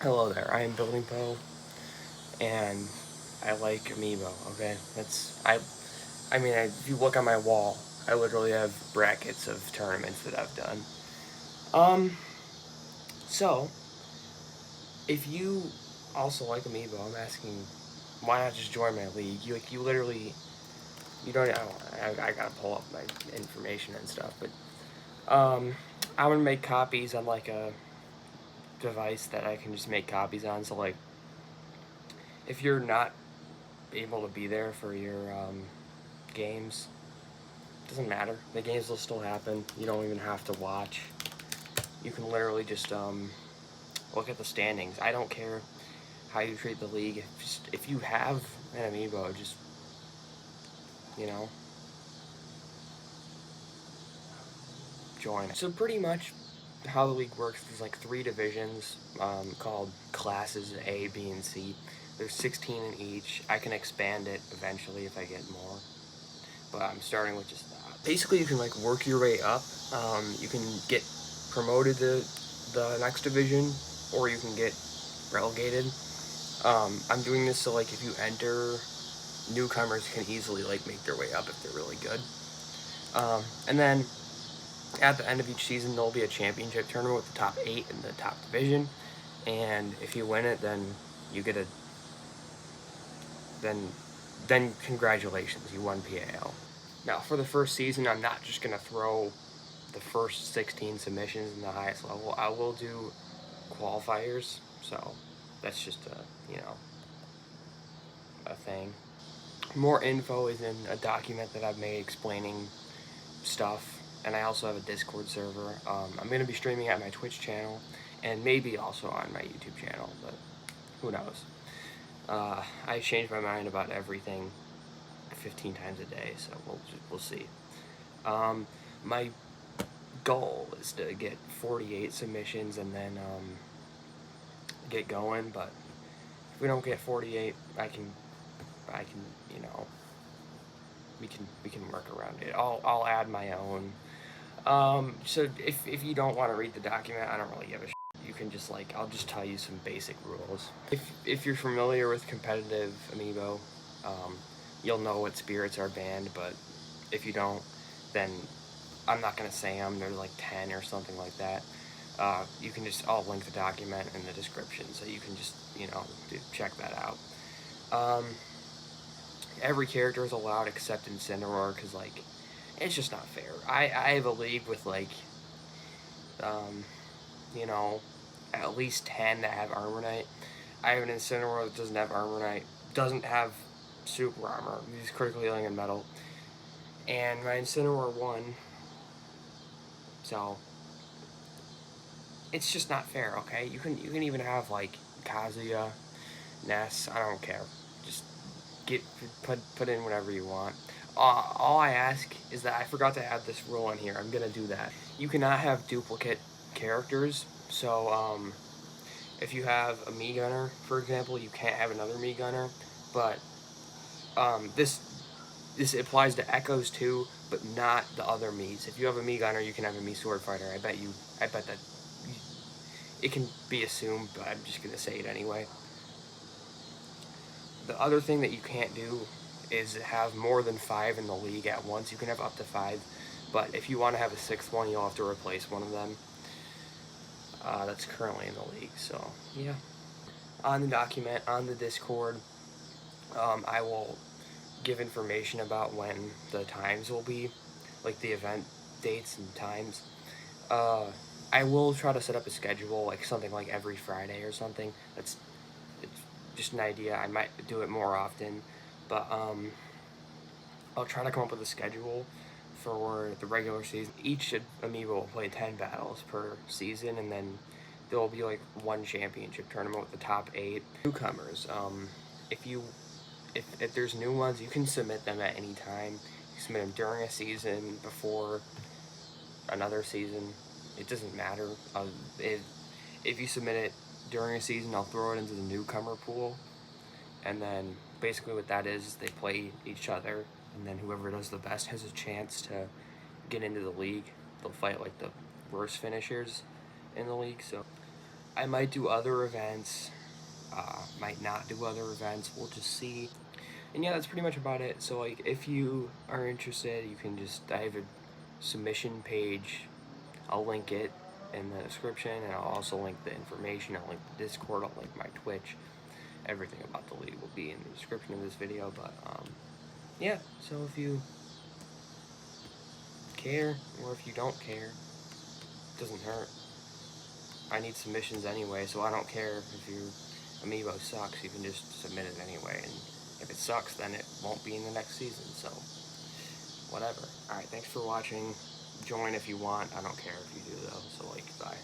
Hello there, I am Building Poe, and I like Amiibo, okay? If you look on my wall, I literally have brackets of tournaments that I've done. Um, so, if you also like Amiibo, I'm asking, why not just join my league? You literally, you don't, I gotta pull up my information and stuff, but, I'm gonna make copies on, like, a device that I can just make copies on, so, like, if you're not able to be there for your, games, doesn't matter. The games will still happen. You don't even have to watch. You can literally just look at the standings. I don't care how you treat the league. If you have an amiibo, just you know join. So pretty much how the league works, there's like 3 divisions called classes A, B, and C. There's 16 in each. I can expand it eventually if I get more, but I'm starting with just that. Basically, you can like work your way up. You can get promoted to the next division, or you can get relegated. I'm doing this so like if you enter, newcomers can easily like make their way up if they're really good. And then at the end of each season, there'll be a championship tournament with the top 8 in the top division, and if you win it, then you get a then then congratulations, you won PAL. Now for the first season, I'm not just gonna throw the first 16 submissions in the highest level. I will do qualifiers, so that's just a thing. More info is in a document that I've made explaining stuff, and I also have a Discord server. I'm going to be streaming at my Twitch channel, and maybe also on my YouTube channel, but who knows. I change my mind about everything 15 times a day, so we'll see. My goal is to get 48 submissions and then get going, but if we don't get 48, I can, you know, we can work around it. I'll add my own. So if you don't want to read the document, I don't really give a shit. You can just like, I'll just tell you some basic rules. If you're familiar with competitive amiibo, you'll know what spirits are banned, but if you don't, then I'm not gonna say them. They're like 10 or something like that. You can just, I'll link the document in the description, so you can just, check that out. Every character is allowed except Incineroar, because, like, it's just not fair. I have a league with, like, um, you know, at least 10 that have Armor Knight. I have an Incineroar that doesn't have Armor Knight, doesn't have Super Armor, he's critically healing in Metal, and my Incineroar won, so it's just not fair, okay? You can even have, like, Kazuya, Ness, I don't care. Just get put in whatever you want. All I ask is that I forgot to add this rule in here. I'm gonna do that. You cannot have duplicate characters. So if you have a Mii Gunner, for example, you can't have another Mii Gunner. But this applies to Echoes too, but not the other Miis. If you have a Mii Gunner, you can have a Mii Sword Fighter. I bet that it can be assumed, but I'm just gonna say it anyway. The other thing that you can't do is have more than 5 in the league at once. You can have up to 5, but if you want to have a 6th one, you'll have to replace one of them. That's currently in the league, so yeah. On the document, on the Discord, I will give information about when the times will be, like the event dates and times. Uh, I will try to set up a schedule, like something like every Friday or something. It's just an idea. I might do it more often, but I'll try to come up with a schedule for the regular season. Each amiibo will play 10 battles per season, and then there will be like one championship tournament with the top 8 newcomers. If you if there's new ones, you can submit them at any time. You submit them during a season, before another season. It doesn't matter. If you submit it during a season, I'll throw it into the newcomer pool, and then basically what that is they play each other, and then whoever does the best has a chance to get into the league. They'll fight like the worst finishers in the league. So I might do other events, might not do other events, we'll just see. And yeah, that's pretty much about it. So like, if you are interested, you can just, I have a submission page, I'll link it in the description, and I'll also link the information, I'll link the Discord, I'll link my Twitch. Everything about the league will be in the description of this video, but yeah, so if you care, or if you don't care, it doesn't hurt. I need submissions anyway, so I don't care if your Amiibo sucks, you can just submit it anyway, and if it sucks, then it won't be in the next season, so whatever. Alright, thanks for watching. Join if you want. I don't care if you do, though, so like, bye.